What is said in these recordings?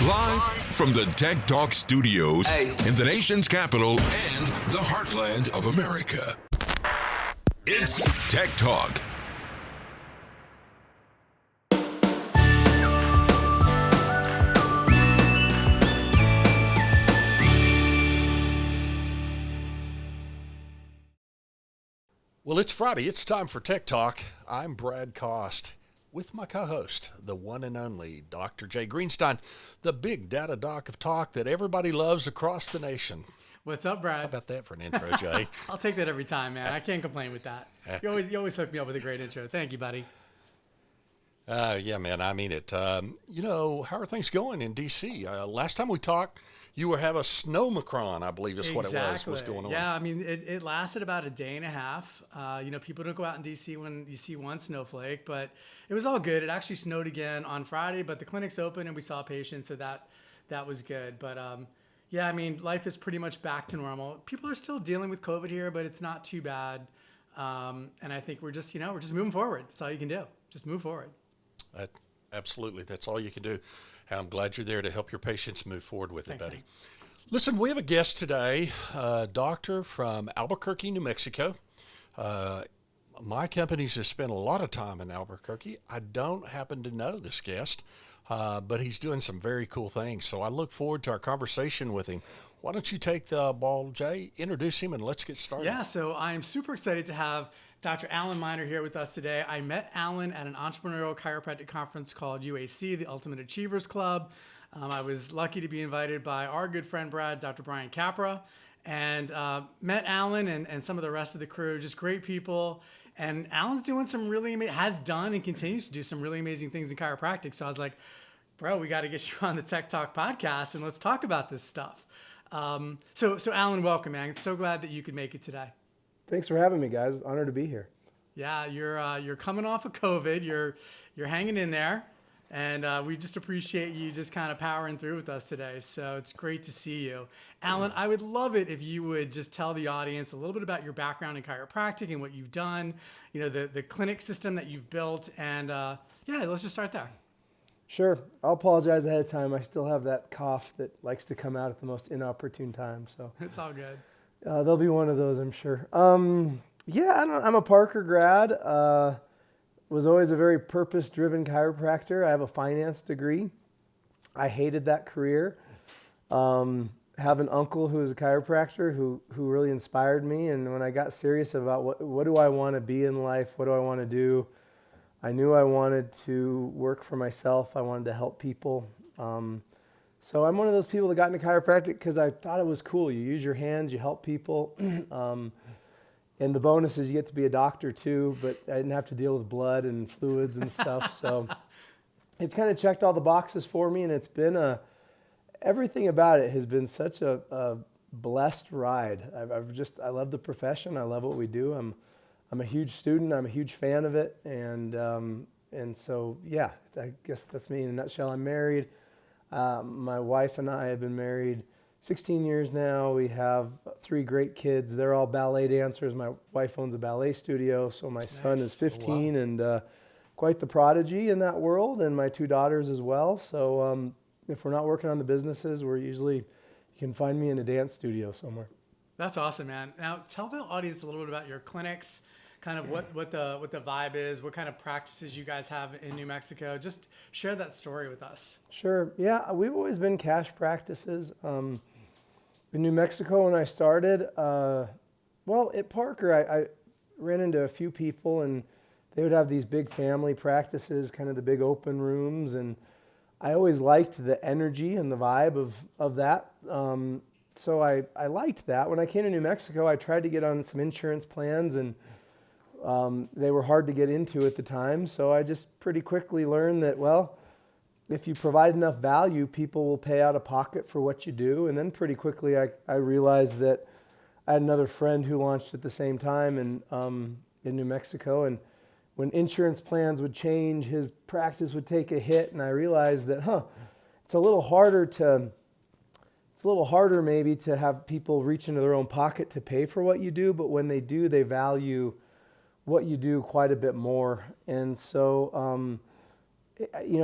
Live from the TechTalk studios in the nation's capital and the heartland of America. It's TechTalk. Well, it's Friday. It's time for Tech Talk. I'm Brad Cost with my co-host, the one and only Dr. Jay Greenstein, the big data doc of talk that everybody loves across the nation. What's up, Brad? How about that for an intro, Jay? I'll take that every time, man. I can't complain with that. You always hook me up with a great intro. Thank you, buddy. Yeah, man, I mean it. How are things going in D.C.? Last time we talked, you were having a snowmacron, I believe is what it was going on. Yeah, I mean, it lasted about a day and a half. People don't go out in D.C. when you see one snowflake, but it was all good. It actually snowed again on Friday, but the clinic's open and we saw patients, so that was good. But yeah, I mean, life is pretty much back to normal. People are still dealing with COVID here, but it's not too bad. And I think we're just moving forward. That's all you can do. Just move forward. Absolutely. That's all you can do. And I'm glad you're there to help your patients move forward with Thanks, it, buddy. man. Listen, we have a guest today, a doctor from Albuquerque, New Mexico. My companies have spent a lot of time in Albuquerque. I don't happen to know this guest, but he's doing some very cool things. So I look forward to our conversation with him. Why don't you take the ball, Jay, introduce him, and let's get started. Yeah, so I'm super excited to have Dr. Alan Miner here with us today. I met Alan at an entrepreneurial chiropractic conference called UAC, the Ultimate Achievers Club. I was lucky to be invited by our good friend Brad, Dr. Brian Capra, and met Alan and some of the rest of the crew, just great people. And Alan's doing has done and continues to do some really amazing things in chiropractic. So I was like, bro, we got to get you on the Tech Talk podcast and let's talk about this stuff. So Alan, welcome, man. So glad that you could make it today. Thanks for having me, guys. Honored to be here. Yeah, you're coming off of COVID. You're hanging in there, and we just appreciate you just kind of powering through with us today. So it's great to see you, Alan. I would love it if you would just tell the audience a little bit about your background in chiropractic and what you've done. The clinic system that you've built, and let's just start there. Sure. I'll apologize ahead of time. I still have that cough that likes to come out at the most inopportune time. So it's all good. There'll be one of those, I'm sure. I'm a Parker grad. Was always a very purpose-driven chiropractor. I have a finance degree. I hated that career. Have an uncle who was a chiropractor who really inspired me. And when I got serious about what do I want to be in life, what do I want to do, I knew I wanted to work for myself. I wanted to help people. So I'm one of those people that got into chiropractic because I thought it was cool. You use your hands, you help people. And the bonus is you get to be a doctor too, but I didn't have to deal with blood and fluids and stuff. So it's kind of checked all the boxes for me, and it's been everything about it has been such a blessed ride. I love the profession. I love what we do. I'm a huge student. I'm a huge fan of it. And so, yeah, I guess that's me in a nutshell. I'm married. My wife and I have been married 16 years now. We have 3 great kids. They're all ballet dancers. My wife owns a ballet studio, so my son is 15 and quite the prodigy in that world, and my 2 daughters as well. So if we're not working on the businesses, you can find me in a dance studio somewhere. That's awesome, man. Now tell the audience a little bit about your clinics, kind of what the vibe is, what kind of practices you guys have in New Mexico. Just share that story with us. Sure. Yeah, we've always been cash practices. In New Mexico when I started, at Parker, I ran into a few people and they would have these big family practices, kind of the big open rooms. And I always liked the energy and the vibe of that. So I liked that. When I came to New Mexico, I tried to get on some insurance plans and they were hard to get into at the time, so I just pretty quickly learned that, if you provide enough value, people will pay out of pocket for what you do. And then pretty quickly I realized that I had another friend who launched at the same time in New Mexico, and when insurance plans would change, his practice would take a hit, and I realized that, it's a little harder maybe to have people reach into their own pocket to pay for what you do, but when they do, they value what you do quite a bit more. And so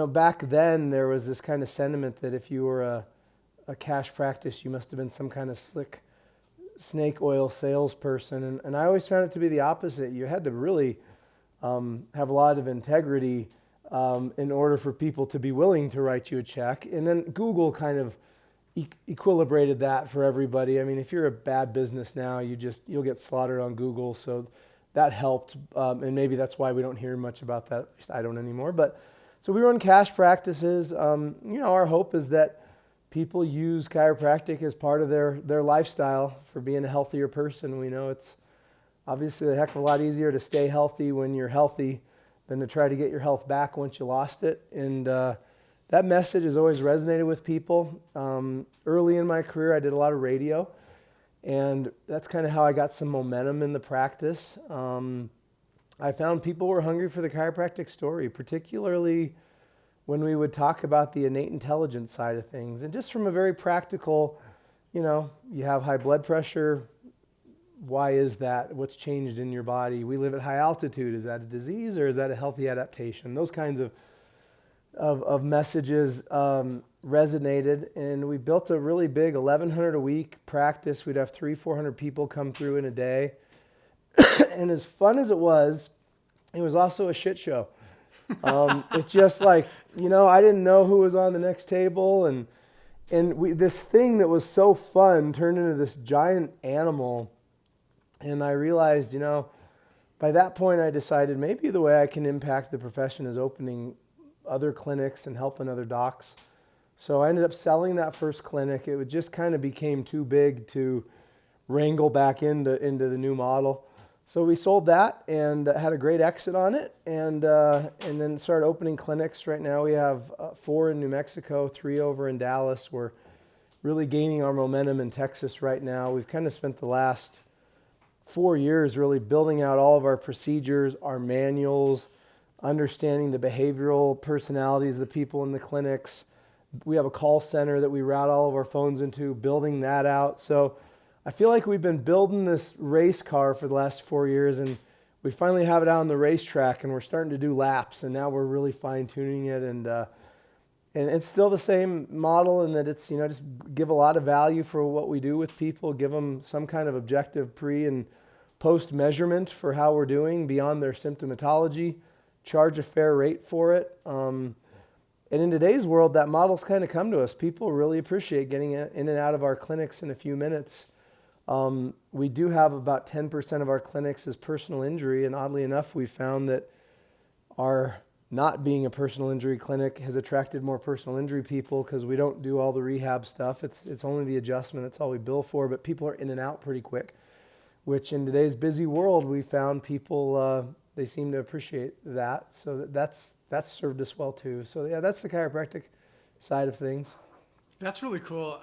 back then there was this kind of sentiment that if you were a cash practice, you must have been some kind of slick snake oil salesperson. And I always found it to be the opposite. You had to really have a lot of integrity in order for people to be willing to write you a check. And then Google kind of equilibrated that for everybody. I mean, if you're a bad business now, you'll get slaughtered on Google. So that helped. And maybe that's why we don't hear much about that. At least I don't anymore. But so we run cash practices. Our hope is that people use chiropractic as part of their lifestyle for being a healthier person. We know it's obviously a heck of a lot easier to stay healthy when you're healthy than to try to get your health back once you lost it. And that message has always resonated with people. Early in my career, I did a lot of radio, and that's kind of how I got some momentum in the practice. I found people were hungry for the chiropractic story, particularly when we would talk about the innate intelligence side of things. And just from a very practical, you have high blood pressure. Why is that? What's changed in your body? We live at high altitude. Is that a disease or is that a healthy adaptation? Those kinds of messages resonated, and we built a really big 1,100 a week practice. We'd have 300-400 people come through in a day. And as fun as it was also a shit show. It's just like, I didn't know who was on the next table, and this thing that was so fun turned into this giant animal. And I realized, by that point I decided maybe the way I can impact the profession is opening other clinics and helping other docs. So I ended up selling that first clinic. It just kind of became too big to wrangle back into the new model. So we sold that and had a great exit on it, and then started opening clinics. Right now we have 4 in New Mexico, 3 over in Dallas. We're really gaining our momentum in Texas right now. We've kind of spent the last 4 years really building out all of our procedures, our manuals, understanding the behavioral personalities of the people in the clinics. We have a call center that we route all of our phones into, building that out. So I feel like we've been building this race car for the last 4 years, and we finally have it out on the racetrack, and we're starting to do laps, and now we're really fine-tuning it. And it's still the same model in that it's, just give a lot of value for what we do with people, give them some kind of objective pre and post measurement for how we're doing beyond their symptomatology, charge a fair rate for it. And in today's world, that model's kind of come to us. People really appreciate getting in and out of our clinics in a few minutes. We do have about 10% of our clinics as personal injury, and oddly enough, we found that our not being a personal injury clinic has attracted more personal injury people because we don't do all the rehab stuff. It's only the adjustment. That's all we bill for, but people are in and out pretty quick, which in today's busy world, we found people, they seem to appreciate that. So that's served us well too. So yeah, that's the chiropractic side of things. That's really cool.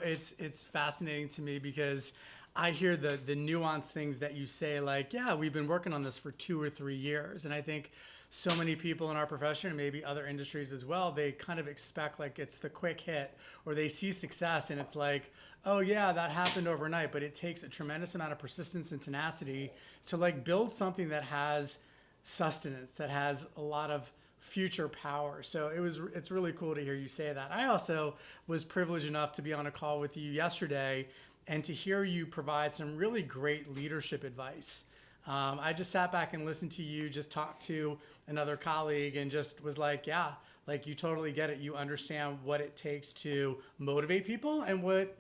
It's fascinating to me because I hear the nuanced things that you say, like, yeah, we've been working on this for 2 or 3 years. And I think so many people in our profession, and maybe other industries as well, they kind of expect like it's the quick hit, or they see success and it's like, oh yeah, that happened overnight. But it takes a tremendous amount of persistence and tenacity to like build something that has sustenance, that has a lot of future power. So it's really cool to hear you say that. I also was privileged enough to be on a call with you yesterday and to hear you provide some really great leadership advice. I just sat back and listened to you just talk to another colleague and just was like, yeah, like you totally get it. You understand what it takes to motivate people and what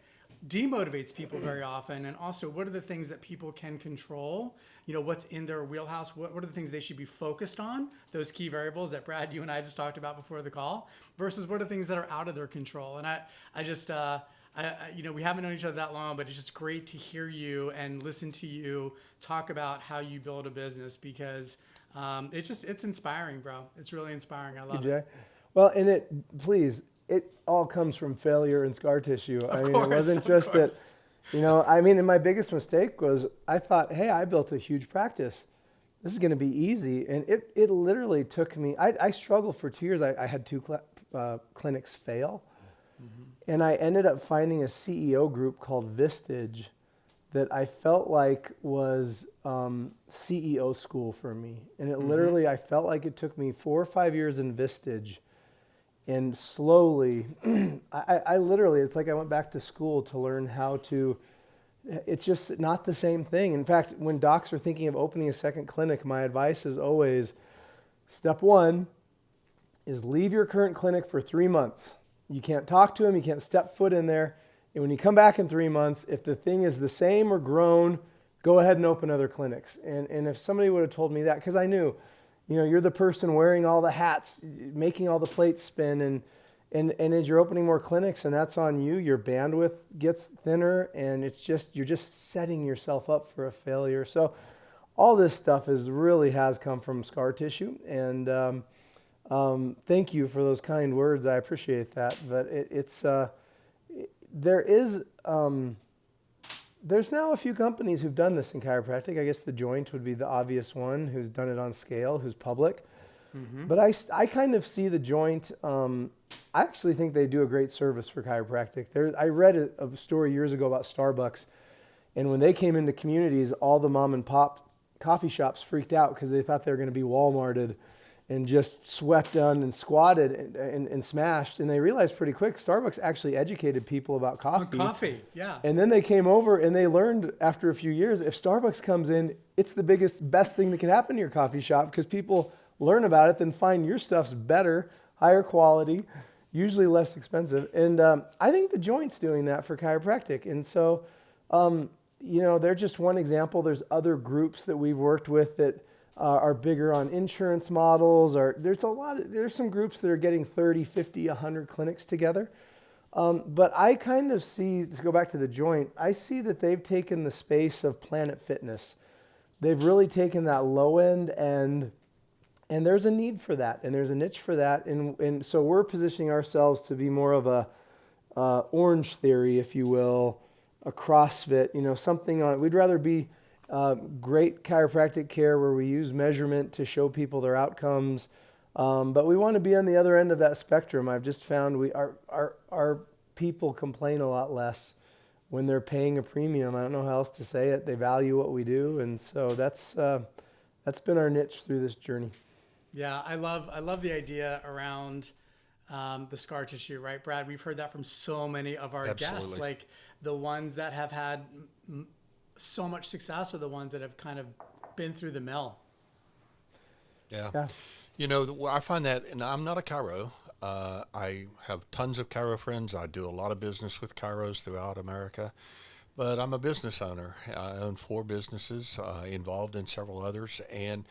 demotivates people very often, and also what are the things that people can control, what's in their wheelhouse, what are the things they should be focused on, those key variables that Brad, you and I just talked about before the call, versus what are things that are out of their control. And I just we haven't known each other that long, but it's just great to hear you and listen to you talk about how you build a business, because it's inspiring, bro. It's really inspiring. I love it. Well, and it all comes from failure and scar tissue. It wasn't just that, and my biggest mistake was I thought, hey, I built a huge practice. This is going to be easy. And it literally took me, I struggled for 2 years. I had 2 clinics fail. Mm-hmm. And I ended up finding a CEO group called Vistage that I felt like was CEO school for me. And it literally, I felt like it took me 4 or 5 years in Vistage. And slowly, I literally, it's like I went back to school to learn how to, it's just not the same thing. In fact, when docs are thinking of opening a second clinic, my advice is always, step one is leave your current clinic for 3 months. You can't talk to them, you can't step foot in there. And when you come back in 3 months, if the thing is the same or grown, go ahead and open other clinics. And if somebody would have told me that, because I knew, you're the person wearing all the hats, making all the plates spin, and as you're opening more clinics, and that's on you, your bandwidth gets thinner, and you're just setting yourself up for a failure. So all this stuff really has come from scar tissue, and thank you for those kind words. I appreciate that. But there's now a few companies who've done this in chiropractic. I guess The Joint would be the obvious one who's done it on scale, who's public. But I kind of see The Joint, I actually think they do a great service for chiropractic. I read a story years ago about Starbucks, and when they came into communities, all the mom and pop coffee shops freaked out because they thought they were going to be Walmarted and just swept on and squatted and smashed. And they realized pretty quick, Starbucks actually educated people about coffee. Coffee, yeah. And then they came over and they learned after a few years, if Starbucks comes in, it's the best thing that can happen to your coffee shop, because people learn about it, then find your stuff's better, higher quality, usually less expensive. And I think The Joint's doing that for chiropractic. And so, they're just one example. There's other groups that we've worked with that are bigger on insurance models. There's some groups that are getting 30, 50, 100 clinics together. But I kind of see, to go back to The Joint, I see that they've taken the space of Planet Fitness. They've really taken that low end, and there's a need for that, and there's a niche for that. And so we're positioning ourselves to be more of a Orange Theory, if you will, a CrossFit, something on, we'd rather be great chiropractic care where we use measurement to show people their outcomes. But we want to be on the other end of that spectrum. I've just found our people complain a lot less when they're paying a premium. I don't know how else to say it. They value what we do. And so that's been our niche through this journey. Yeah, I love the idea around the scar tissue, right, Brad? We've heard that from so many of our guests. Like the ones that have had so much success are the ones that have kind of been through the mill. Yeah. I find that, and I'm not a chiro. I have tons of chiro friends. I do a lot of business with chiros throughout America, but I'm a business owner. I own 4 businesses, involved in several others. And,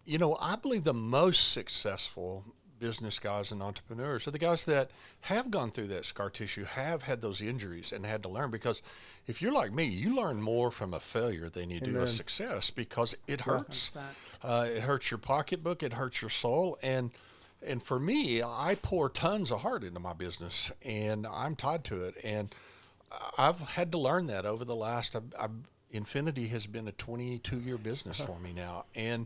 I believe the most successful business guys and entrepreneurs are the guys that have gone through that scar tissue, have had those injuries and had to learn. Because if you're like me, you learn more from a failure than you do a success, because it hurts. It hurts your pocketbook, it hurts your soul. And for me, I pour tons of heart into my business, and I'm tied to it. And I've had to learn that over the last, Infinity has been a 22-year business for me now. And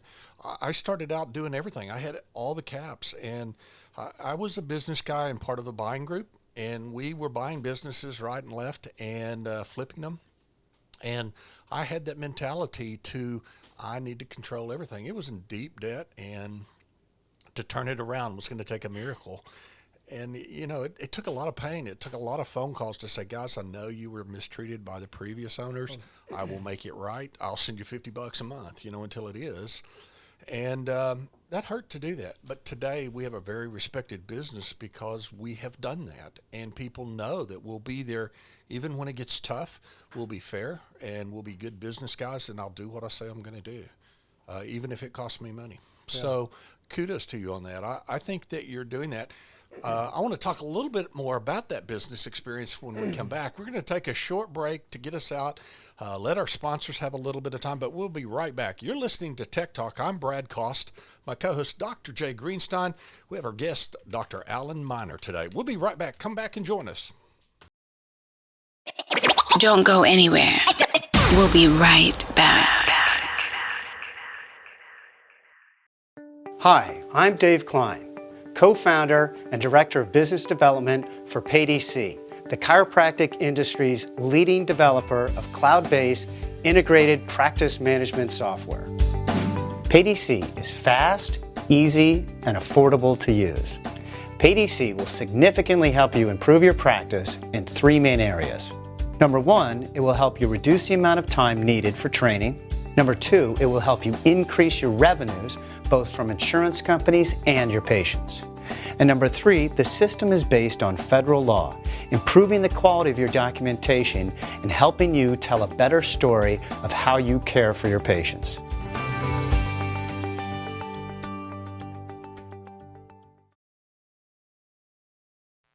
I started out doing everything. I had all the caps, and I was a business guy and part of a buying group, and we were buying businesses right and left and flipping them. And I had that mentality I need to control everything. It was in deep debt, and to turn it around was going to take a miracle. And, it took a lot of pain. It took a lot of phone calls to say, guys, I know you were mistreated by the previous owners. I will make it right. I'll send you $50 a month, until it is. And that hurt to do that. But today we have a very respected business because we have done that. And people know that we'll be there even when it gets tough. We'll be fair, and we'll be good business guys, and I'll do what I say I'm going to do, even if it costs me money. Yeah. So kudos to you on that. I think that you're doing that. I want to talk a little bit more about that business experience when we come back. We're going to take a short break to get us out, let our sponsors have a little bit of time, but we'll be right back. You're listening to Tech Talk. I'm Brad Cost, my co-host, Dr. Jay Greenstein. We have our guest, Dr. Alan Miner, today. We'll be right back. Come back and join us. Don't go anywhere. We'll be right back. Hi, I'm Dave Klein, co-founder and director of business development for PayDC. the chiropractic industry's leading developer of cloud-based integrated practice management software. PayDC is fast, easy, and affordable to use. PayDC will significantly help you improve your practice in 3 main areas. Number 1, it will help you reduce the amount of time needed for training. Number 2, it will help you increase your revenues, both from insurance companies and your patients. And number 3, the system is based on federal law, improving the quality of your documentation and helping you tell a better story of how you care for your patients.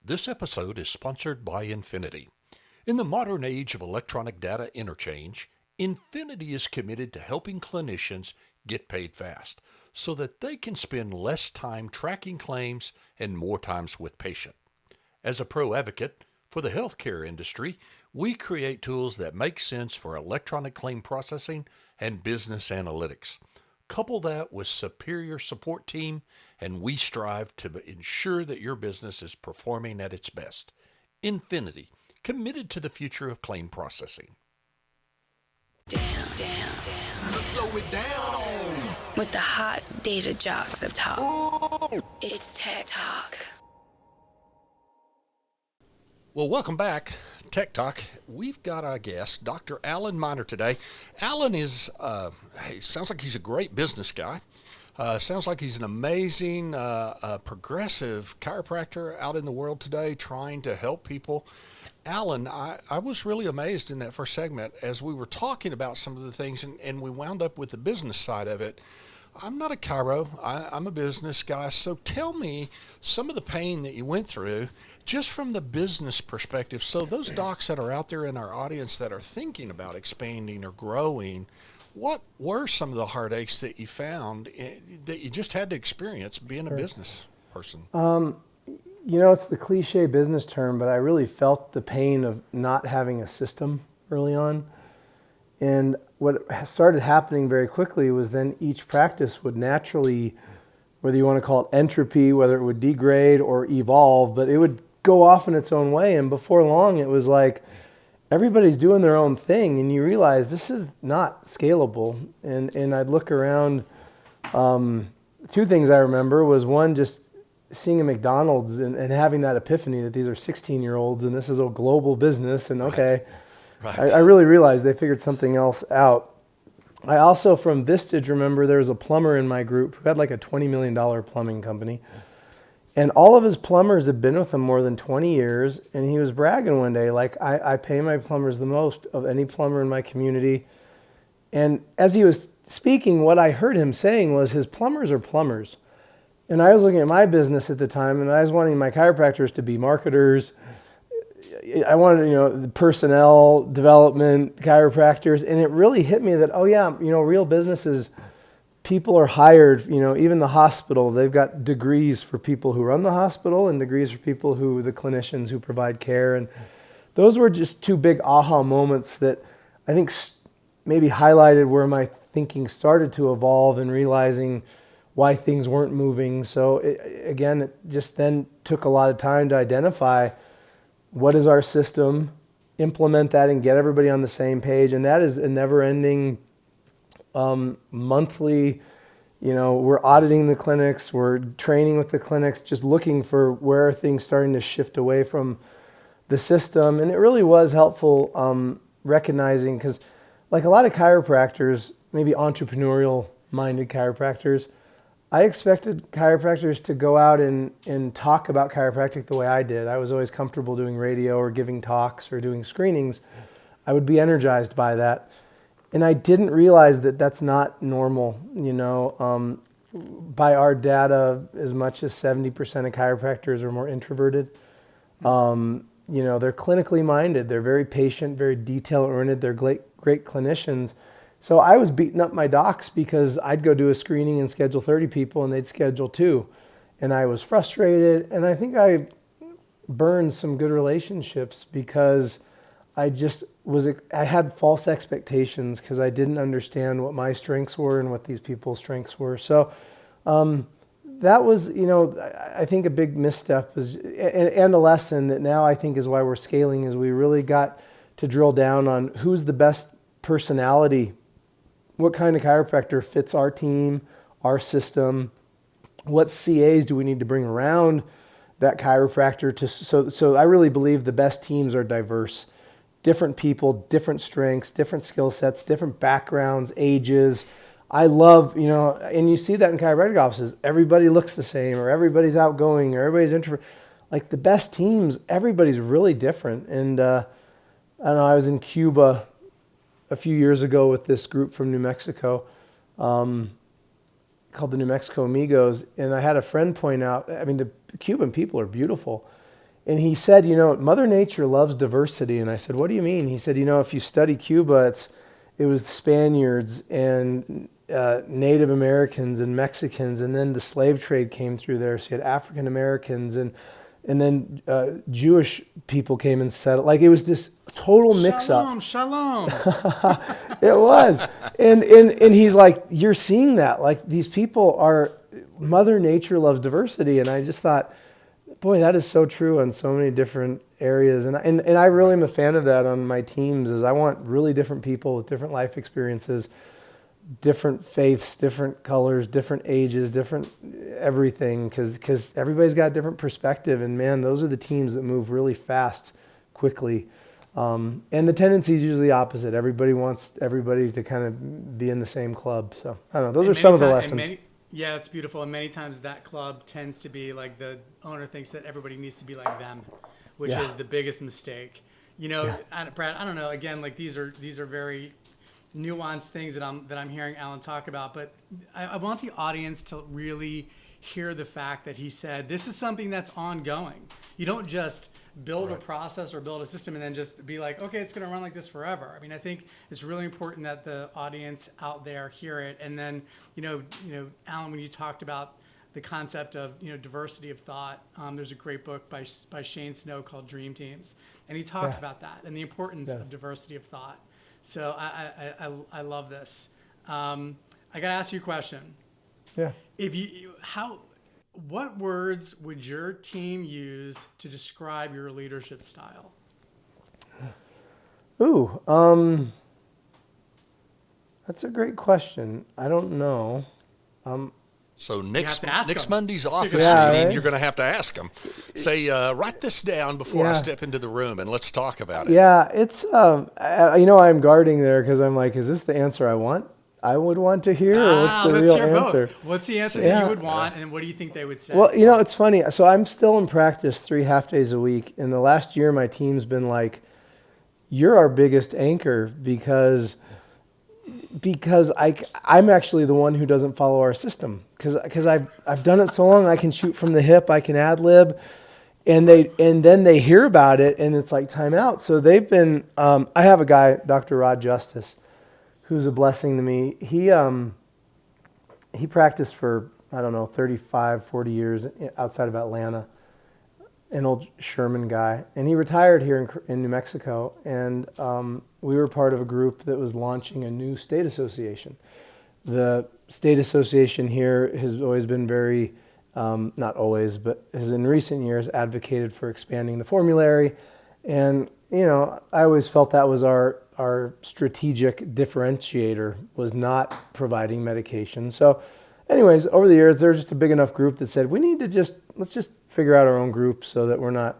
This episode is sponsored by Infinity. In the modern age of electronic data interchange, Infinity is committed to helping clinicians get paid fast so that they can spend less time tracking claims and more times with patient. As a pro advocate for the healthcare industry, we create tools that make sense for electronic claim processing and business analytics. Couple that with superior support team, and we strive to ensure that your business is performing at its best. Infinity, committed to the future of claim processing. Down. Slow it down. With the hot data jocks of talk. It's TechTalk. Well, welcome back, Tech Talk. We've got our guest, Dr. Alan Miner, today. Alan is, sounds like he's a great business guy. Sounds like he's an amazing, progressive chiropractor out in the world today trying to help people. Alan, I was really amazed in that first segment as we were talking about some of the things, and we wound up with the business side of it. I'm not a chiro. I'm a business guy. So tell me some of the pain that you went through just from the business perspective. So those docs that are out there in our audience that are thinking about expanding or growing, what were some of the heartaches that you found that you just had to experience being a business person? You know, it's the cliche business term, but I really felt the pain of not having a system early on. And what started happening very quickly was then each practice would naturally, whether you want to call it entropy, whether it would degrade or evolve, but it would go off in its own way. And before long, it was like everybody's doing their own thing, and you realize this is not scalable. And I'd look around. 2 things I remember was, one, just seeing a McDonald's and having that epiphany that these are 16-year-olds and this is a global business. And okay, right. I really realized they figured something else out. I also, from Vistage, remember there was a plumber in my group who had like a $20 million plumbing company. And all of his plumbers had been with him more than 20 years. And he was bragging one day, like, I pay my plumbers the most of any plumber in my community. And as he was speaking, what I heard him saying was his plumbers are plumbers. And I was looking at my business at the time, and I was wanting my chiropractors to be marketers. I wanted, the personnel development chiropractors. And it really hit me that, real businesses, people are hired, even the hospital, they've got degrees for people who run the hospital and degrees for people the clinicians who provide care. And those were just 2 big aha moments that I think maybe highlighted where my thinking started to evolve and realizing why things weren't moving. So it just then took a lot of time to identify what is our system, implement that and get everybody on the same page. And that is a never-ending monthly, we're auditing the clinics, we're training with the clinics, just looking for where are things starting to shift away from the system. And it really was helpful recognizing, because like a lot of chiropractors, maybe entrepreneurial-minded chiropractors, I expected chiropractors to go out and talk about chiropractic the way I did. I was always comfortable doing radio or giving talks or doing screenings. I would be energized by that. And I didn't realize that that's not normal. By our data, as much as 70% of chiropractors are more introverted. They're clinically minded. They're very patient, very detail-oriented. They're great clinicians. So I was beating up my docs because I'd go do a screening and schedule 30 people and they'd schedule 2. And I was frustrated. And I think I burned some good relationships because I had false expectations because I didn't understand what my strengths were and what these people's strengths were. So that was, I think a big misstep was, and a lesson that now I think is why we're scaling, is we really got to drill down on who's the best personality, what kind of chiropractor fits our team, our system, what CAs do we need to bring around that chiropractor so I really believe the best teams are diverse. Different people, different strengths, different skill sets, different backgrounds, ages. I love, and you see that in chiropractic offices. Everybody looks the same, or everybody's outgoing, or everybody's introvert. Like the best teams, everybody's really different. And I don't know, I was in Cuba a few years ago with this group from New Mexico called the New Mexico Amigos. And I had a friend point out, the Cuban people are beautiful. And he said, Mother Nature loves diversity. And I said, what do you mean? He said, if you study Cuba, it was the Spaniards and Native Americans and Mexicans, and then the slave trade came through there. So you had African Americans and then Jewish people came and settled. Like it was this total mix-up. Shalom. It was. And he's like, you're seeing that. Like these people are, Mother Nature loves diversity. And I just thought, boy, that is so true on so many different areas. And I really am a fan of that on my teams, is I want really different people with different life experiences, different faiths, different colors, different ages, different everything, because everybody's got a different perspective. And man, those are the teams that move really fast, quickly. And the tendency is usually opposite. Everybody wants everybody to kind of be in the same club. So I don't know. Those are some of the lessons. Yeah, it's beautiful. And many times that club tends to be like the owner thinks that everybody needs to be like them, which is the biggest mistake. Brad, I don't know. Again, like these are very nuanced things that I'm hearing Alan talk about, but I want the audience to really hear the fact that he said this is something that's ongoing. You don't just build a process or build a system and then just be like, okay, it's going to run like this forever. I think it's really important that the audience out there hear it. And then, Alan, when you talked about the concept of, diversity of thought, there's a great book by Shane Snow called Dream Teams. And he talks about that and the importance of diversity of thought. So I love this. I got to ask you a question. Yeah. What words would your team use to describe your leadership style? Ooh, that's a great question. I don't know. So next them. Monday's office meeting, right? you're going to have to ask them. Say, write this down before I step into the room, and let's talk about it. Yeah, it's I'm guarding there because I'm like, is this the answer I would want to hear, or what's the real answer? Both. What's the answer that you would want, and what do you think they would say? Well, it's funny. So I'm still in practice 3 half days a week. In the last year, my team's been like, you're our biggest anchor because I'm actually the one who doesn't follow our system because I've done it so long. I can shoot from the hip, I can ad lib, and then they hear about it and it's like time out. So they've been. I have a guy, Dr. Rod Justice, who's a blessing to me. He practiced for 35, 40 years outside of Atlanta. An old Sherman guy, and he retired here in New Mexico, and we were part of a group that was launching a new state association. The state association here has always been very, not always, but has in recent years advocated for expanding the formulary, and I always felt that was our strategic differentiator, was not providing medication. So anyways, over the years, there's just a big enough group that said, we need to let's just figure out our own group so that we're not,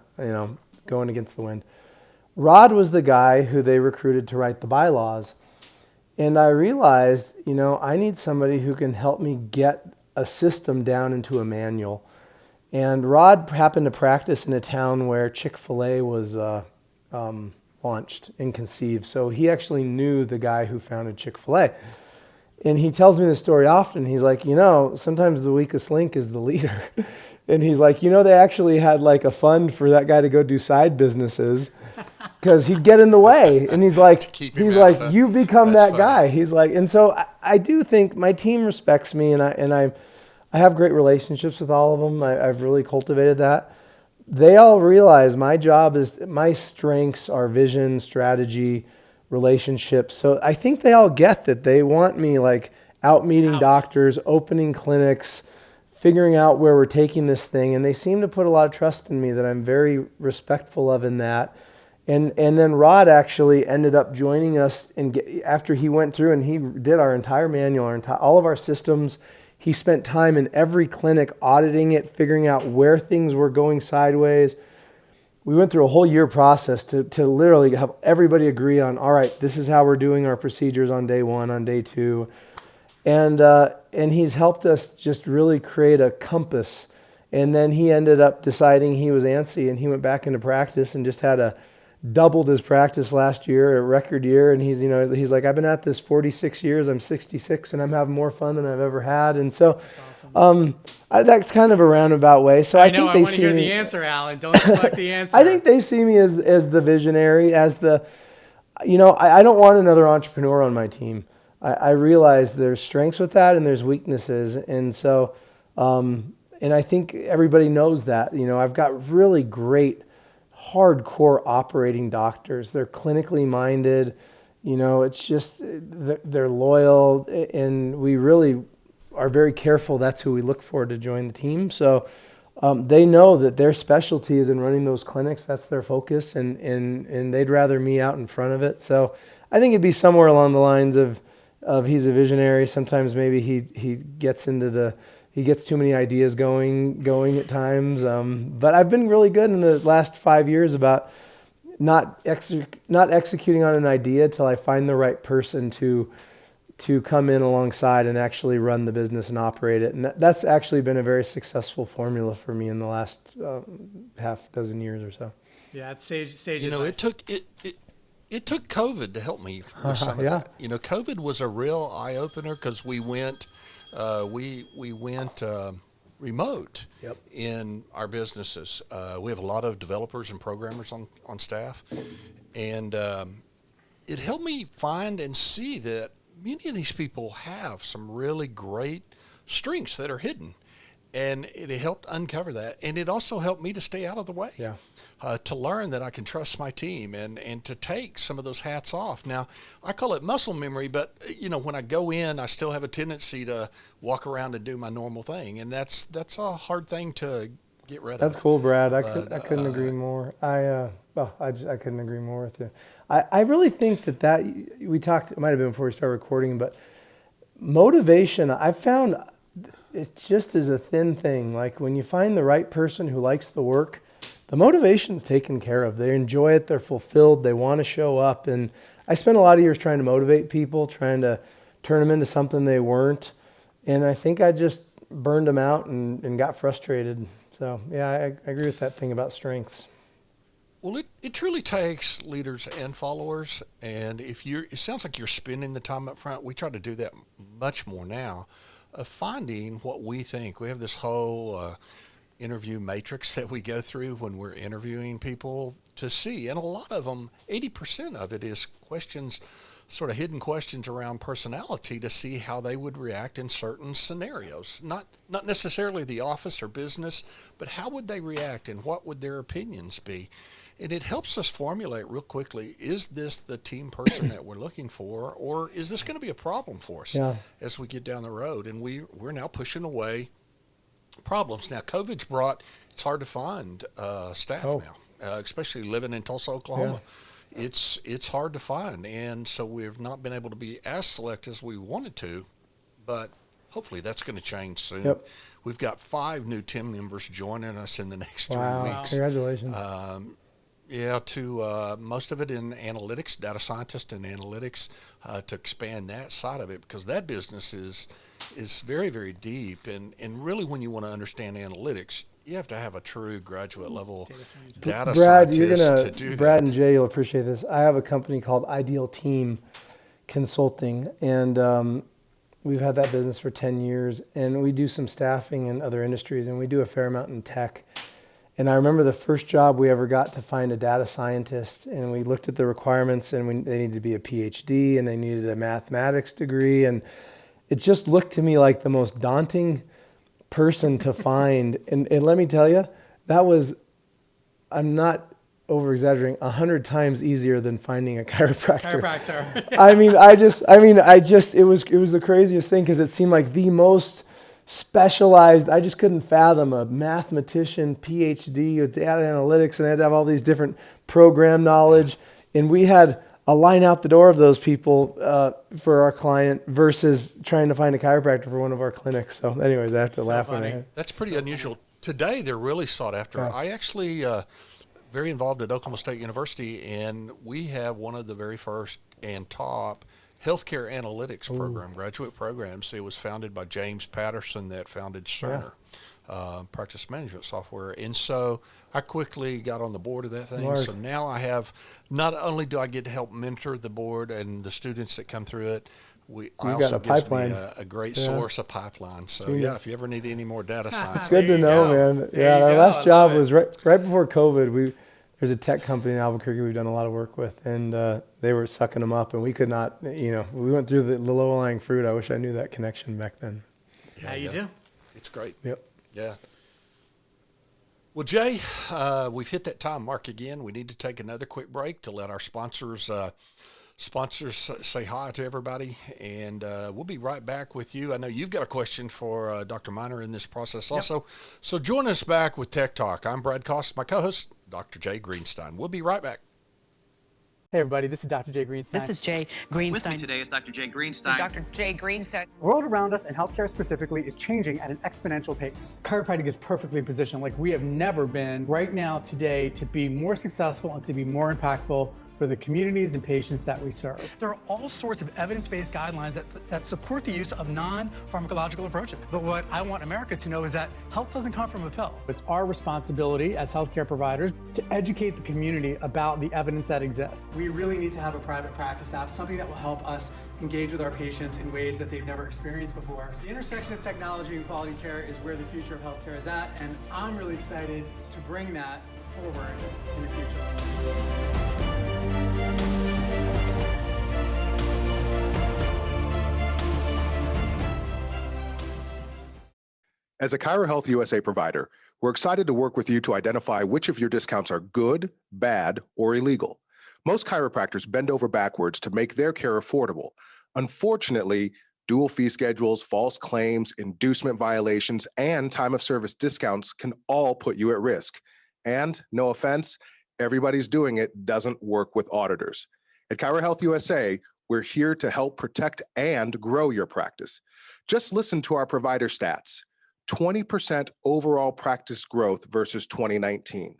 going against the wind. Rod was the guy who they recruited to write the bylaws. And I realized, I need somebody who can help me get a system down into a manual. And Rod happened to practice in a town where Chick-fil-A was launched and conceived. So he actually knew the guy who founded Chick-fil-A. And he tells me this story often. He's like, sometimes the weakest link is the leader. And he's like, they actually had like a fund for that guy to go do side businesses because he'd get in the way. And he's like, you've become that guy. He's like, and so I do think my team respects me, and I have great relationships with all of them. I've really cultivated that. They all realize my strengths are vision, strategy, relationships. So I think they all get that they want me like out meeting doctors, opening clinics, figuring out where we're taking this thing. And they seem to put a lot of trust in me that I'm very respectful of in that. And then Rod actually ended up joining us after he went through and he did our entire manual, all of our systems. He spent time in every clinic auditing it, figuring out where things were going sideways. We went through a whole year process to literally have everybody agree on, all right, this is how we're doing our procedures on day 1, on day 2. And he's helped us just really create a compass. And then he ended up deciding he was antsy, and he went back into practice and just doubled his practice last year, a record year. And he's like, I've been at this 46 years. I'm 66 and I'm having more fun than I've ever had. And so, that's kind of a roundabout way. So I think they see me. I want to hear the answer, Alan. Don't select the answer. I think they see me as the visionary, I don't want another entrepreneur on my team. I realize there's strengths with that and there's weaknesses. And so, and I think everybody knows that. I've got really great hardcore operating doctors. They're clinically minded. It's just they're loyal, and we really are very careful. That's who we look for to join the team. So they know that their specialty is in running those clinics. That's their focus, and they'd rather me out in front of it. So I think it'd be somewhere along the lines of he's a visionary. Sometimes maybe he gets he gets too many ideas going at times. But I've been really good in the last 5 years about not executing on an idea till I find the right person to come in alongside and actually run the business and operate it. And that's actually been a very successful formula for me in the last half dozen years or so. Yeah, it's sage advice. It took COVID to help me with some of that. COVID was a real eye opener because we went remote in our businesses. We have a lot of developers and programmers on staff, and it helped me find and see that many of these people have some really great strengths that are hidden, and it helped uncover that. And it also helped me to stay out of the way. Yeah. To learn that I can trust my team and to take some of those hats off. Now, I call it muscle memory, but when I go in, I still have a tendency to walk around and do my normal thing, and that's a hard thing to get rid of. That's cool, Brad. I couldn't agree more. I couldn't agree more with you. I really think that we talked. It might have been before we started recording, but motivation. I found it just is a thin thing. Like when you find the right person who likes the work, the motivation's taken care of. They enjoy it. They're fulfilled. They want to show up. And I spent a lot of years trying to motivate people, trying to turn them into something they weren't. And I think I just burned them out and got frustrated. So, yeah, I agree with that thing about strengths. Well, it truly takes leaders and followers. And it sounds like you're spending the time up front. We try to do that much more now, of finding what we think. We have this whole interview matrix that we go through when we're interviewing people to see. And a lot of them, 80% of it is questions, sort of hidden questions around personality to see how they would react in certain scenarios. Not necessarily the office or business, but how would they react and what would their opinions be? And it helps us formulate real quickly, is this the team person that we're looking for, or is this going to be a problem for us as we get down the road? And we're now pushing away problems. Now, COVID's it's hard to find staff now, especially living in Tulsa, Oklahoma. Yeah. It's hard to find, and so we've not been able to be as select as we wanted to, but hopefully that's going to change soon. Yep. We've got 5 new team members joining us in the next 3 weeks. Congratulations. Most of it in analytics, data scientists and analytics, to expand that side of it, because that business is very, very deep. And really, when you want to understand analytics, you have to have a true graduate level data scientist to do that. Brad and Jay, you'll appreciate this. I have a company called Ideal Team Consulting, and we've had that business for 10 years, and we do some staffing in other industries, and we do a fair amount in tech. And I remember the first job we ever got to find a data scientist, and we looked at the requirements, and they needed to be a PhD, and they needed a mathematics degree, and it just looked to me like the most daunting person to find. And let me tell you, that was, I'm not over-exaggerating, 100 times easier than finding a chiropractor. It was the craziest thing, because it seemed like the most specialized. I just couldn't fathom a mathematician, PhD with data analytics, and they had to have all these different program knowledge. And we had a line out the door of those people for our client versus trying to find a chiropractor for one of our clinics. So anyways, I have to laugh when I... That's pretty unusual. Today, they're really sought after. Yeah. I actually very involved at Oklahoma State University, and we have one of the very first and top healthcare analytics program, graduate programs. It was founded by James Patterson that founded Cerner, practice management software. And so I quickly got on the board of that thing. Mark. So now I have, not only do I get to help mentor the board and the students that come through it, I also gives me a great source of pipeline. So if you ever need any more data science. It's good to know, man. Yeah, our last job was right before COVID. There's a tech company in Albuquerque we've done a lot of work with, and they were sucking them up, and we could not, we went through the low-lying fruit. I wish I knew that connection back then. Yeah, you do. It's great. Yep. Yeah. Well, Jay, we've hit that time mark again. We need to take another quick break to let our sponsors say hi to everybody, and we'll be right back with you. I know you've got a question for Dr. Miner in this process also. So join us back with Tech Talk. I'm Brad Cost, my co-host, Dr. Jay Greenstein. We'll be right back. Hey, everybody, this is Dr. Jay Greenstein. This is Jay Greenstein. With me today is Dr. Jay Greenstein. Dr. Jay Greenstein. The world around us, and healthcare specifically, is changing at an exponential pace. Chiropractic is perfectly positioned like we have never been right now today to be more successful and to be more impactful for the communities and patients that we serve. There are all sorts of evidence-based guidelines that support the use of non-pharmacological approaches. But what I want America to know is that health doesn't come from a pill. It's our responsibility as healthcare providers to educate the community about the evidence that exists. We really need to have a private practice app, something that will help us engage with our patients in ways that they've never experienced before. The intersection of technology and quality care is where the future of healthcare is at, and I'm really excited to bring that forward in the future. As a ChiroHealth USA provider, we're excited to work with you to identify which of your discounts are good, bad, or illegal. Most chiropractors bend over backwards to make their care affordable. Unfortunately, dual fee schedules, false claims, inducement violations, and time of service discounts can all put you at risk. And no offense, everybody's doing it doesn't work with auditors. At ChiroHealth USA, we're here to help protect and grow your practice. Just listen to our provider stats. 20% overall practice growth versus 2019.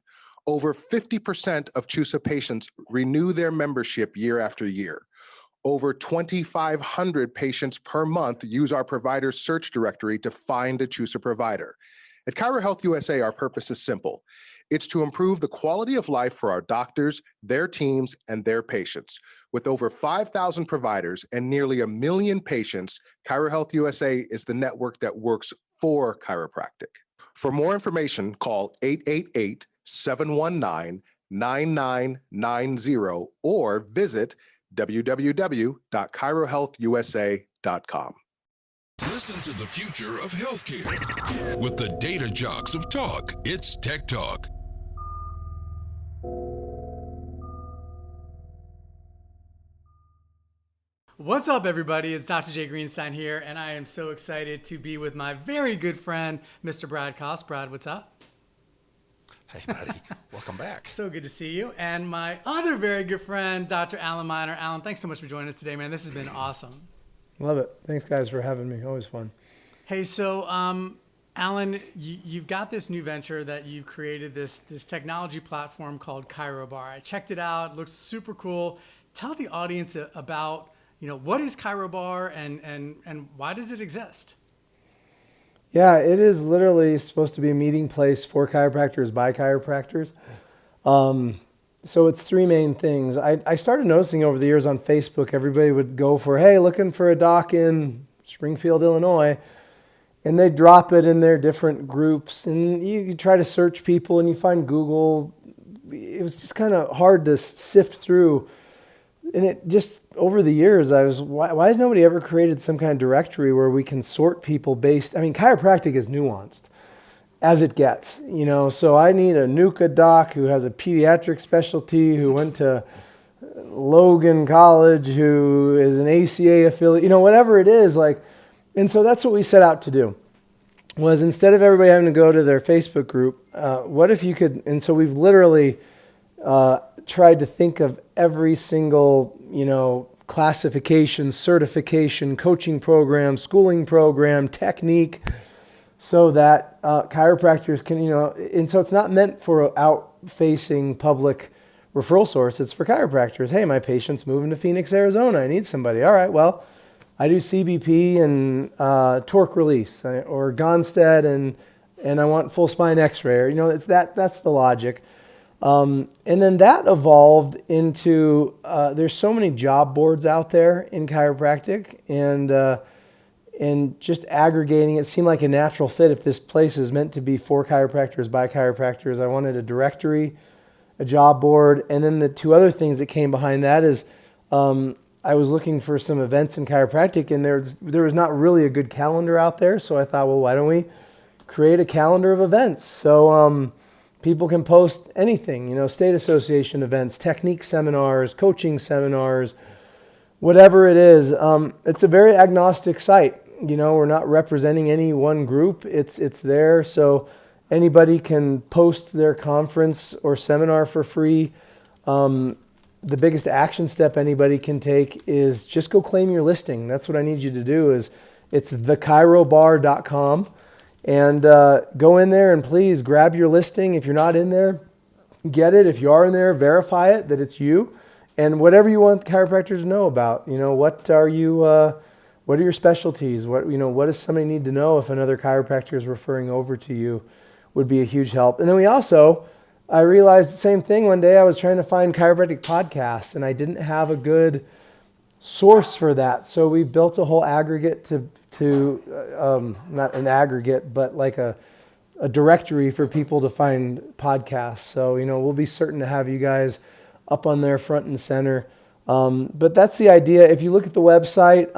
Over 50% of CHUSA patients renew their membership year after year. Over 2,500 patients per month use our provider search directory to find a CHUSA provider. At ChiroHealth USA, our purpose is simple. It's to improve the quality of life for our doctors, their teams, and their patients. With over 5,000 providers and nearly 1 million patients, ChiroHealth USA is the network that works for chiropractic. For more information, call 888-719-9990 or visit www.chirohealthusa.com. Listen to the future of healthcare with the data jocks of talk. It's Tech Talk. What's up, everybody? It's Dr. Jay Greenstein here, and I am so excited to be with my very good friend, Mr. Brad Cost. Brad, what's up? Hey, buddy. Welcome back. So good to see you. And my other very good friend, Dr. Alan Miner. Alan, thanks so much for joining us today, man. This has been awesome. Love it. Thanks, guys, for having me. Always fun. Hey, so Alan, you've got this new venture that you've created, this technology platform called ChiroBar. I checked it out. It looks super cool. Tell the audience about, what is ChiroBar and why does it exist? Yeah, it is literally supposed to be a meeting place for chiropractors by chiropractors. So it's three main things. I started noticing over the years on Facebook, everybody would go for, hey, looking for a doc in Springfield, Illinois. And they drop it in their different groups. And you try to search people and you find Google. It was just kind of hard to sift through. And it just, over the years, why has nobody ever created some kind of directory where we can sort people chiropractic is nuanced as it gets, so I need a NUCA doc who has a pediatric specialty, who went to Logan College, who is an ACA affiliate, whatever it is, and so that's what we set out to do. was instead of everybody having to go to their Facebook group, what if you could, and so we've literally tried to think of every single, classification, certification, coaching program, schooling program, technique, so that chiropractors can, and so it's not meant for an out-facing public referral source. It's for chiropractors. Hey, my patient's moving to Phoenix, Arizona. I need somebody. All right, well, I do CBP and torque release, or Gonstead, and I want full spine X-ray. Or, that's the logic. And then that evolved into, there's so many job boards out there in chiropractic, and just aggregating, it seemed like a natural fit. If this place is meant to be for chiropractors, by chiropractors, I wanted a directory, a job board, and then the two other things that came behind that is, I was looking for some events in chiropractic, and there was not really a good calendar out there, so I thought, well, why don't we create a calendar of events? So, people can post anything, state association events, technique seminars, coaching seminars, whatever it is. It's a very agnostic site. We're not representing any one group. It's there, so anybody can post their conference or seminar for free. The biggest action step anybody can take is just go claim your listing. That's what I need you to do. It's thechirobar.com. And go in there and please grab your listing. If you're not in there, get it. If you are in there, verify it that it's you. And whatever you want chiropractors to know about, what are your specialties? What does somebody need to know if another chiropractor is referring over to you would be a huge help. And then I realized the same thing one day. I was trying to find chiropractic podcasts and I didn't have a good source for that. So we built a whole aggregate to not an aggregate, but like a directory for people to find podcasts. So, we'll be certain to have you guys up on there front and center. But that's the idea. If you look at the website,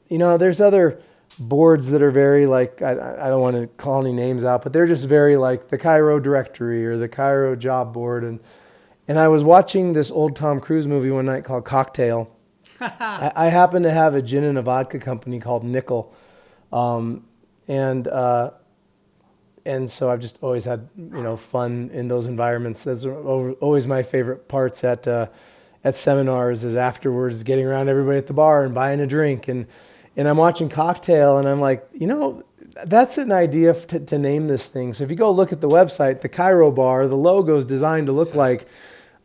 there's other boards that are very I don't want to call any names out, but they're just very like the Chiro directory or the Chiro job board. And I was watching this old Tom Cruise movie one night called Cocktail. I happen to have a gin and a vodka company called Nickel. And so I've just always had, fun in those environments. Those are always my favorite parts at seminars is afterwards getting around everybody at the bar and buying a drink. And I'm watching Cocktail and I'm like, that's an idea to name this thing. So if you go look at the website, the Chiro Bar, the logo is designed to look like,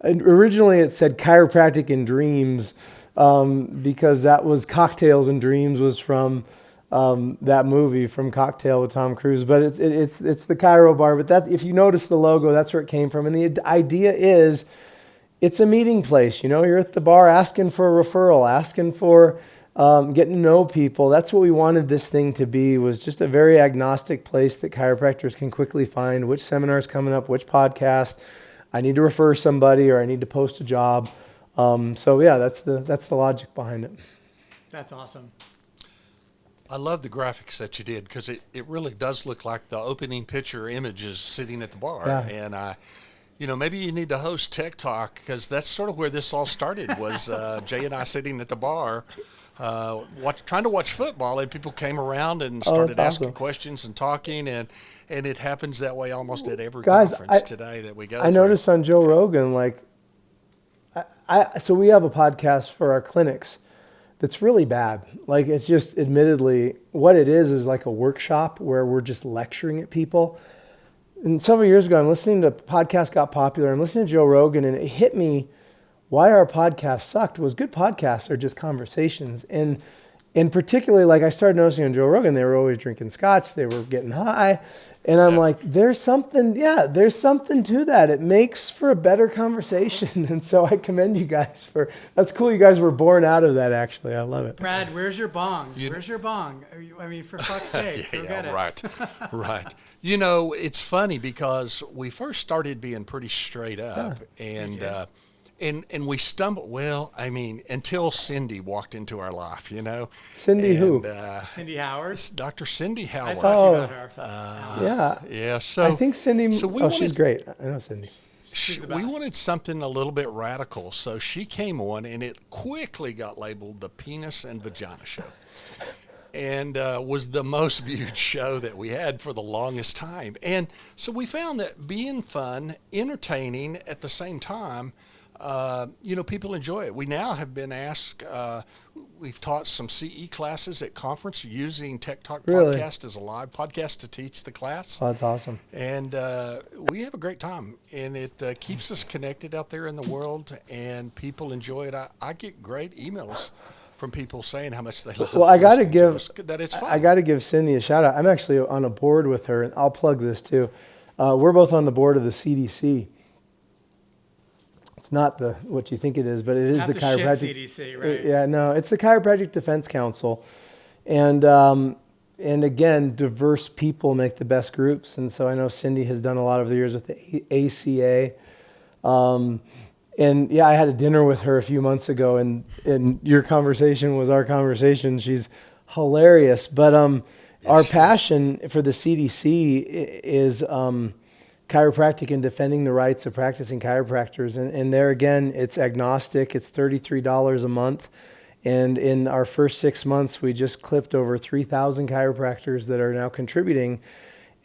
originally it said Chiropractic in Dreams, because that was Cocktails and Dreams was from that movie from Cocktail with Tom Cruise. But it's the Chiro Bar. But that, if you notice the logo, that's where it came from. And the idea is it's a meeting place. You're at the bar asking for a referral, asking for getting to know people. That's what we wanted this thing to be, was just a very agnostic place that chiropractors can quickly find which seminar's coming up, which podcast, I need to refer somebody or I need to post a job. So yeah, that's the logic behind it. That's awesome. I love the graphics that you did because it really does look like the opening picture images sitting at the bar. Yeah. And maybe you need to host Tech Talk because that's sort of where this all started was Jay and I sitting at the bar trying to watch football, and people came around and started asking questions and talking, and it happens that way almost at every conference today that we go I noticed on Joe Rogan, so we have a podcast for our clinics that's really bad. It's just admittedly what it is like a workshop where we're just lecturing at people. And several years ago, I'm listening to podcasts got popular. I'm listening to Joe Rogan, and it hit me why our podcast sucked was good podcasts are just conversations. And particularly, I started noticing on Joe Rogan, they were always drinking scotch, they were getting high. And I'm like, there's something to that. It makes for a better conversation. And so I commend you guys that's cool. You guys were born out of that, actually. I love it. Brad, where's your bong? Where's your bong? For fuck's sake, go get it. Right. It's funny because we first started being pretty straight up and we stumbled, until Cindy walked into our life, Cindy who? Cindy Howard? Dr. Cindy Howard. I talked to you about her. Yeah. So I think Cindy, she's great. I know Cindy. We wanted something a little bit radical, so she came on, and it quickly got labeled the Penis and Vagina Show. and was the most viewed show that we had for the longest time. And so we found that being fun, entertaining at the same time, people enjoy it. We now have been asked, we've taught some CE classes at conference using TechTalk podcast as a live podcast to teach the class. Oh, that's awesome. And we have a great time, and it keeps us connected out there in the world, and people enjoy it. I get great emails from people saying how much they love. Well, I got to give that it's fun. I got to give Cindy a shout out. I'm actually on a board with her, and I'll plug this too. We're both on the board of the CDC. It's not what you think it is, but it is not the chiropractic CDC, right? Yeah, no, it's the Chiropractic Defense Council, and again, diverse people make the best groups. And so I know Cindy has done a lot over the years with the ACA. And yeah, I had a dinner with her a few months ago, and your conversation was our conversation. She's hilarious. But our passion for the CDC is chiropractic and defending the rights of practicing chiropractors. And there again, it's agnostic. It's $33 a month. And in our first 6 months, we just clipped over 3,000 chiropractors that are now contributing.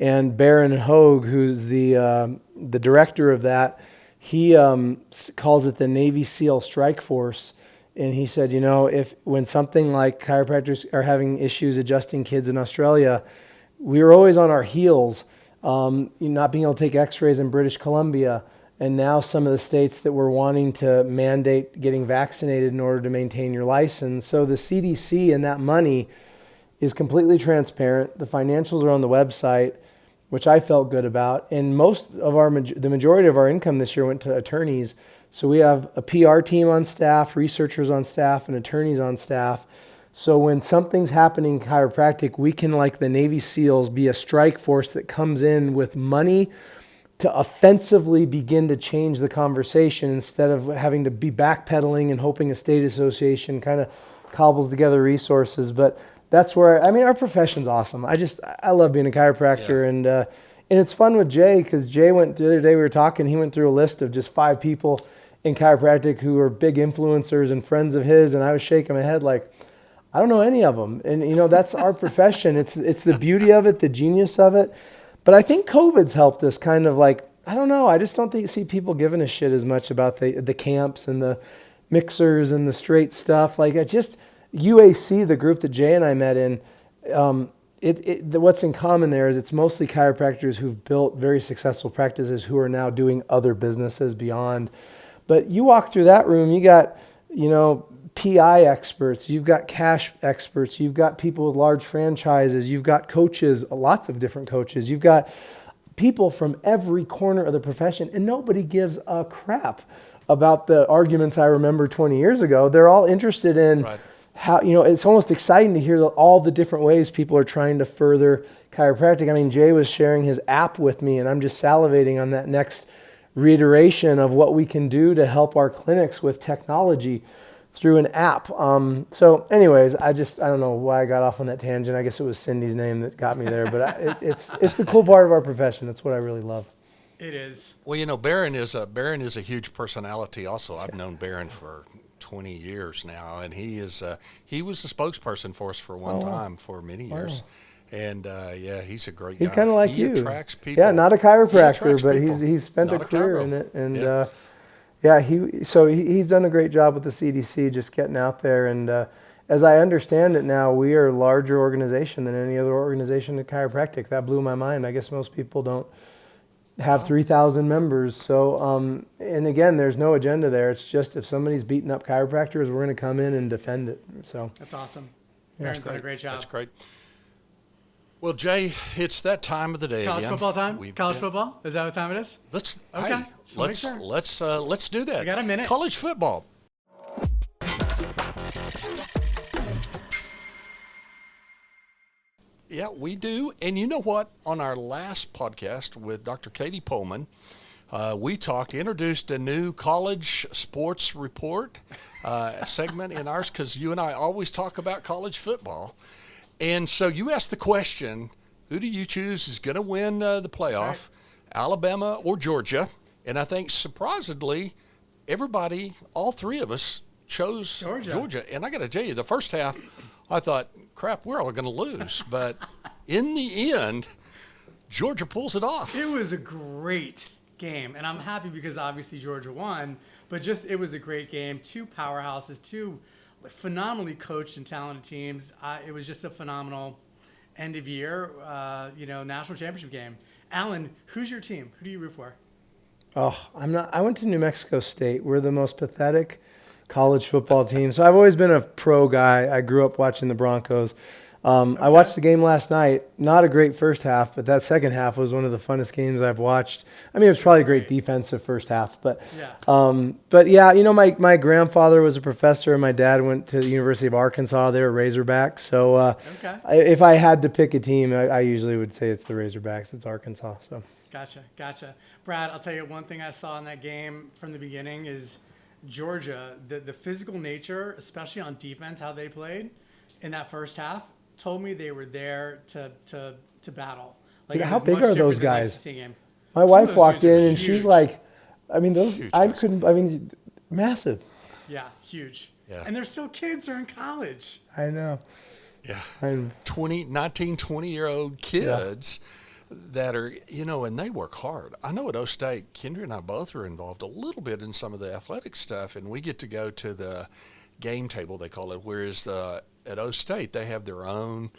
And Baron Hogue, who's the director of that, he calls it the Navy SEAL Strike Force. And he said, when something like chiropractors are having issues adjusting kids in Australia, we were always on our heels, not being able to take x-rays in British Columbia. And now some of the states that were wanting to mandate getting vaccinated in order to maintain your license. So the CDC and that money is completely transparent. The financials are on the website, which I felt good about. And the majority of our income this year went to attorneys. So we have a PR team on staff, researchers on staff, and attorneys on staff. So when something's happening in chiropractic, we can, like the Navy SEALs, be a strike force that comes in with money to offensively begin to change the conversation instead of having to be backpedaling and hoping a state association kind of cobbles together resources. But that's where, our profession's awesome. I love being a chiropractor. Yeah. And it's fun with Jay, because Jay the other day we were talking, he went through a list of just 5 people in chiropractic who are big influencers and friends of his. And I was shaking my head like, I don't know any of them. And that's our profession. It's the beauty of it, the genius of it. But I think COVID's helped us kind of like, I don't know. I just don't see people giving a shit as much about the camps and the mixers and the straight stuff. Like UAC, the group that Jay and I met in, what's in common there is it's mostly chiropractors who've built very successful practices who are now doing other businesses beyond. But you walk through that room, you got, PI experts, you've got cash experts, you've got people with large franchises, you've got coaches, lots of different coaches, you've got people from every corner of the profession, and nobody gives a crap about the arguments I remember 20 years ago. They're all interested in how, it's almost exciting to hear all the different ways people are trying to further chiropractic. Jay was sharing his app with me, and I'm just salivating on that next reiteration of what we can do to help our clinics with technology through an app. So anyways, I don't know why I got off on that tangent. I guess it was Cindy's name that got me there, but it's the cool part of our profession. That's what I really love. It is. Well, Baron is a huge personality also. I've known Baron for 20 years now, and he was a spokesperson for us for one time for many years. And he's a great guy. He's kind of like he you. Attracts people. Yeah, not a chiropractor, but he's spent a career in it. And he's done a great job with the CDC, just getting out there. And as I understand it now, we are a larger organization than any other organization in chiropractic. That blew my mind. I guess most people don't have 3,000 members. So, and again, there's no agenda there. It's just if somebody's beating up chiropractors, we're going to come in and defend it. So that's awesome. Baron's done a great job. That's great. Well, Jay, it's that time of the day. College again. Football time? College football? Is that what time it is? Let's do that. We got a minute. College football. Yeah, we do. And you know what? On our last podcast with Dr. Katie Pullman, we introduced a new college sports report segment in ours, because you and I always talk about college football. And so you asked the question, who do you choose is going to win the playoff, right? Alabama or Georgia? And I think surprisingly, all 3 of us chose Georgia. And I got to tell you, the first half, I thought, crap, we're all going to lose. But in the end, Georgia pulls it off. It was a great game, and I'm happy because obviously Georgia won, but just it was a great game. Two powerhouses, two phenomenally coached and talented teams. It was just a phenomenal end of year, national championship game. Alan, who's your team? Who do you root for? Oh, I went to New Mexico State. We're the most pathetic college football team. So I've always been a pro guy. I grew up watching the Broncos. I watched the game last night. Not a great first half, but that second half was one of the funnest games I've watched. I mean, it was probably a great defensive first half, but my grandfather was a professor and my dad went to the University of Arkansas. They were Razorbacks. So if I had to pick a team, I usually would say it's the Razorbacks. It's Arkansas. So Gotcha. Brad, I'll tell you one thing I saw in that game from the beginning is Georgia, the physical nature, especially on defense, how they played in that first half, told me they were there to battle. Like, how big are those guys? My Some wife of those walked dudes are in and huge. she's like, Huge guys. Massive. Yeah, huge. Yeah. And they're still kids. They're in college. I know. Yeah. 19, 20-year-old kids that are, and they work hard. I know at O State, Kendra and I both are involved a little bit in some of the athletic stuff, and we get to go to the game table, they call it, whereas at O State, they have their own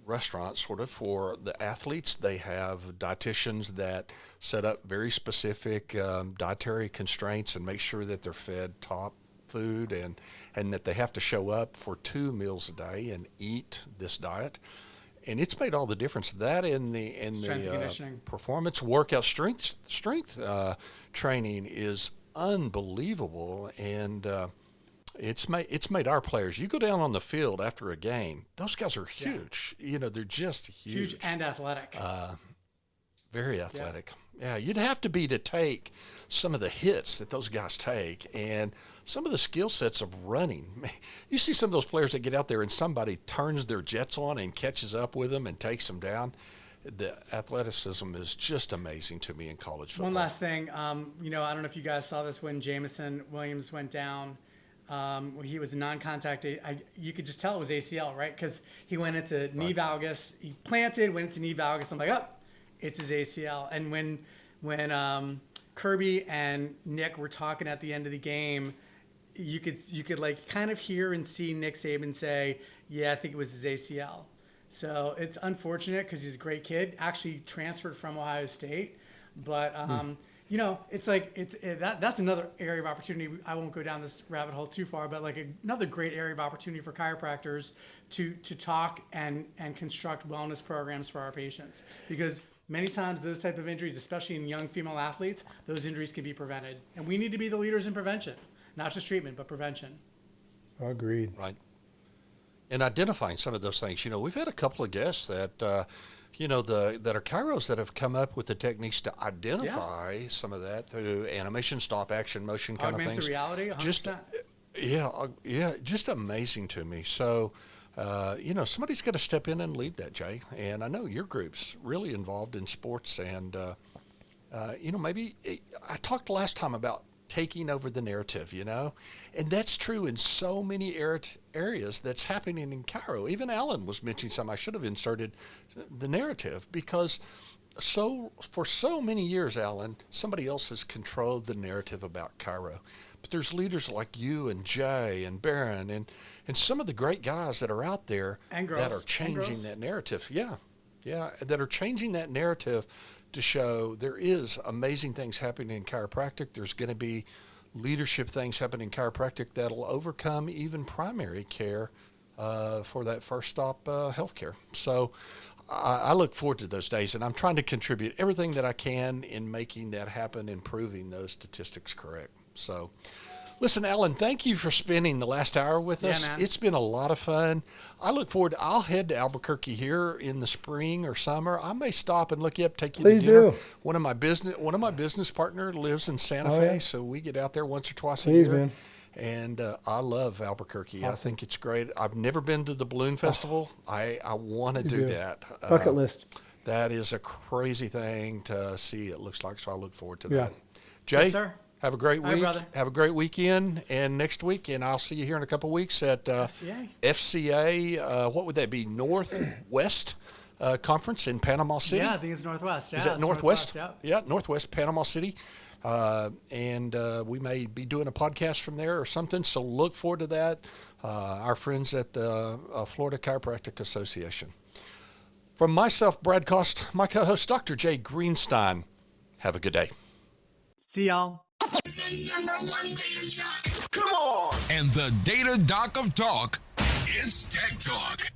restaurant sort of for the athletes. They have dietitians that set up very specific dietary constraints and make sure that they're fed top food and that they have to show up for 2 meals a day and eat this diet. And it's made all the difference. That in the performance workout strength training is unbelievable, and it's made our players. You go down on the field after a game; those guys are huge. They're just huge and athletic. Very athletic. Yeah, you'd have to be to take some of the hits that those guys take and some of the skill sets of running. You see some of those players that get out there and somebody turns their jets on and catches up with them and takes them down. The athleticism is just amazing to me in college football. One last thing, I don't know if you guys saw this when Jamison Williams went down. He was a non-contact. You could just tell it was ACL, right? Because he went into knee valgus. He planted, went into knee valgus. I'm like, it's his ACL. And when Kirby and Nick were talking at the end of the game, you could like kind of hear and see Nick Saban say, "Yeah, I think it was his ACL." So it's unfortunate because he's a great kid. Actually transferred from Ohio State, but it's like that's another area of opportunity. I won't go down this rabbit hole too far, but like another great area of opportunity for chiropractors to talk and construct wellness programs for our patients, because many times those type of injuries, especially in young female athletes, those injuries can be prevented. And we need to be the leaders in prevention, not just treatment, but prevention. Agreed. Right. And identifying some of those things. We've had a couple of guests that, that are chiros that have come up with the techniques to identify some of that through animation, stop, action, motion kind of things. Augmented reality, 100%. Just amazing to me. So, somebody's got to step in and lead that, Jay. And I know your group's really involved in sports. And, maybe I talked last time about taking over the narrative, and that's true in so many areas that's happening in chiro. Even Alan was mentioning something. I should have inserted the narrative, because for so many years, Alan, somebody else has controlled the narrative about chiro. But there's leaders like you and Jay and Barron and some of the great guys that are out there that are changing that narrative. Yeah, that are changing that narrative to show there is amazing things happening in chiropractic. There's going to be leadership things happening in chiropractic that'll overcome even primary care for that first stop healthcare. So I look forward to those days, and I'm trying to contribute everything that I can in making that happen and proving those statistics correct. So, listen, Alan, thank you for spending the last hour with us. Man. It's been a lot of fun. I look forward. I'll head to Albuquerque here in the spring or summer. I may stop and look you up, take you Please to dinner. do. One of my business partner lives in Santa Fe, so we get out there once or twice a Please, year. man. And I love Albuquerque. Awesome. I think it's great. I've never been to the Balloon Festival. I want to do that. Bucket list. That is a crazy thing to see, it looks like, so I look forward to Yeah. that. Jay? Yes, sir. Have a great All right, week. brother. Have a great weekend. And next week, and I'll see you here in a couple of weeks at FCA. What would that be? Northwest Conference in Panama City? Yeah, I think it's Northwest. Yeah, Is that it's Northwest? Yeah. Northwest Panama City. And we may be doing a podcast from there or something. So look forward to that. Our friends at the Florida Chiropractic Association. From myself, Brad Cost, my co-host, Dr. Jay Greenstein. Have a good day. See y'all. Come on! And the data doc of talk, it's Tech Talk.